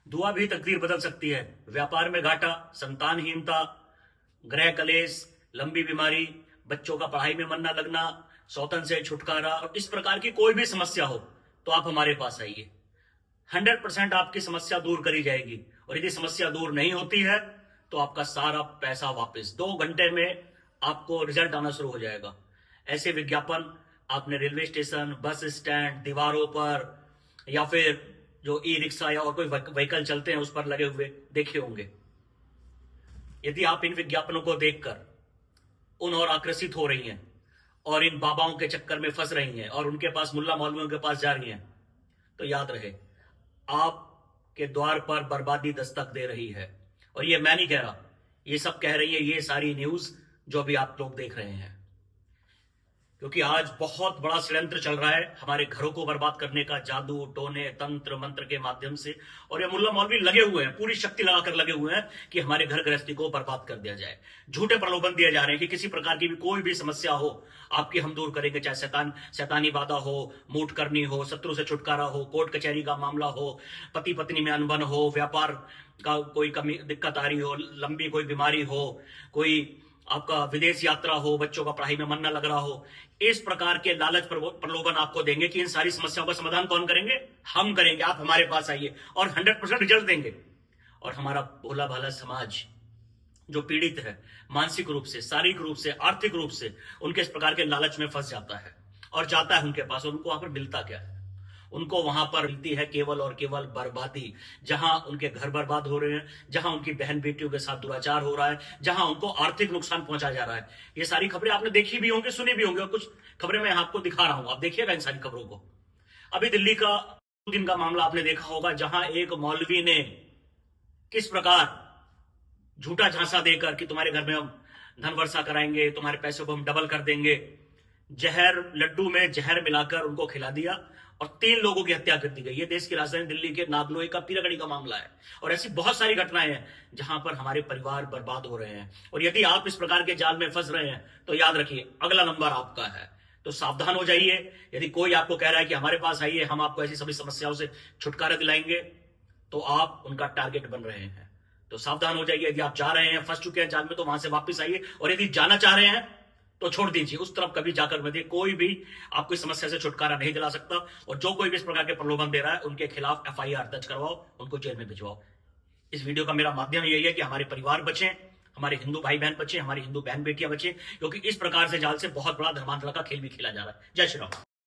दुआ भी तकदीर बदल सकती है। व्यापार में घाटा, संतानहीनता, गृह कलेश, लंबी बीमारी, बच्चों का पढ़ाई में मन न लगना, सौतन से छुटकारा और इस प्रकार की कोई भी समस्या हो तो आप हमारे पास आइए। 100% आपकी समस्या दूर करी जाएगी। और यदि समस्या दूर नहीं होती है तो आपका सारा पैसा वापस 2 घंटे में आपको रिजल्ट आना शुरू हो जाएगा। ऐसे विज्ञापन आपने रेलवे स्टेशन, बस स्टैंड, दीवारों पर या फिर जो ई रिक्शा या और कोई व्हीकल चलते हैं उस पर लगे हुए देखे होंगे। यदि आप इन विज्ञापनों को देखकर उन और आकर्षित हो रही हैं और इन बाबाओं के चक्कर में फंस रही हैं और उनके पास, मुल्ला मौलवियों के पास जा रही हैं, तो याद रहे आपके द्वार पर बर्बादी दस्तक दे रही है। और ये मैं नहीं कह रहा, ये सब कह रही है ये सारी न्यूज जो भी आप लोग देख रहे हैं। क्योंकि आज बहुत बड़ा षड्यंत्र चल रहा है हमारे घरों को बर्बाद करने का, जादू टोने तंत्र मंत्र के माध्यम से। और ये मुल्ला मौलवी लगे हुए हैं, पूरी शक्ति लगाकर लगे हुए हैं कि हमारे घर गृहस्थी को बर्बाद कर दिया जाए। झूठे प्रलोभन दिए जा रहे हैं कि किसी प्रकार की भी कोई भी समस्या हो आपकी हम दूर करेंगे, चाहे शैतानी बाधा हो, मूठ करनी हो, शत्रु से छुटकारा हो, कोर्ट कचहरी का मामला हो, पति पत्नी में अनबन हो, व्यापार का कोई कमी दिक्कत आ रही हो, लंबी कोई बीमारी हो, कोई आपका विदेश यात्रा हो, बच्चों का पढ़ाई में मन न लग रहा हो। इस प्रकार के लालच प्रलोभन आपको देंगे कि इन सारी समस्याओं का समाधान कौन करेंगे? हम करेंगे। आप हमारे पास आइए और 100% रिजल्ट देंगे। और हमारा भोला भाला समाज जो पीड़ित है, मानसिक रूप से, शारीरिक रूप से, आर्थिक रूप से, उनके इस प्रकार के लालच में फंस जाता है और जाता है उनके पास। और उनको वहां पर मिलता क्या है? उनको वहां पर मिलती है केवल और केवल बर्बादी। जहां उनके घर बर्बाद हो रहे हैं, जहां उनकी बहन बेटियों के साथ दुराचार हो रहा है, जहां उनको आर्थिक नुकसान पहुंचाया जा रहा है। ये सारी खबरें आपने देखी भी होंगी, सुनी भी होंगी, और कुछ खबरें मैं आपको दिखा रहा हूं, आप देखिएगा इन सारी खबरों को। अभी दिल्ली का दिन का मामला आपने देखा होगा, जहां एक मौलवी ने किस प्रकार झूठा झांसा देकर कि तुम्हारे घर में हम धन वर्षा कराएंगे, तुम्हारे पैसों को हम डबल कर देंगे, जहर, लड्डू में जहर मिलाकर उनको खिला दिया और 3 लोगों की हत्या कर दी गई। ये देश की राजधानी दिल्ली के नागलोई का पीरागढ़ी का मामला है। और ऐसी बहुत सारी घटनाएं हैं जहां पर हमारे परिवार बर्बाद हो रहे हैं। और यदि आप इस प्रकार के जाल में फंस रहे हैं तो याद रखिए अगला नंबर आपका है। तो सावधान हो जाइए। यदि कोई आपको कह रहा है कि हमारे पास आइए, हम आपको ऐसी सभी समस्याओं से छुटकारा दिलाएंगे, तो आप उनका टारगेट बन रहे हैं। तो सावधान हो जाइए। यदि आप जा रहे हैं, फंस चुके हैं जाल में, तो वहां से वापस आइए। और यदि जाना चाह रहे हैं तो छोड़ दीजिए, उस तरफ कभी जाकर मत। कोई भी आपको इस समस्या से छुटकारा नहीं दिला सकता। और जो कोई भी इस प्रकार के प्रलोभन दे रहा है उनके खिलाफ FIR दर्ज करवाओ, उनको जेल में भिजवाओ। इस वीडियो का मेरा माध्यम यही है कि हमारे परिवार बचें, हमारे हिंदू भाई बहन बचें, हमारी हिंदू बहन बेटियां बचें, क्योंकि इस प्रकार से जाल से बहुत बड़ा धर्मांतरण का खेल भी खेला जा रहा है। जय श्री राम।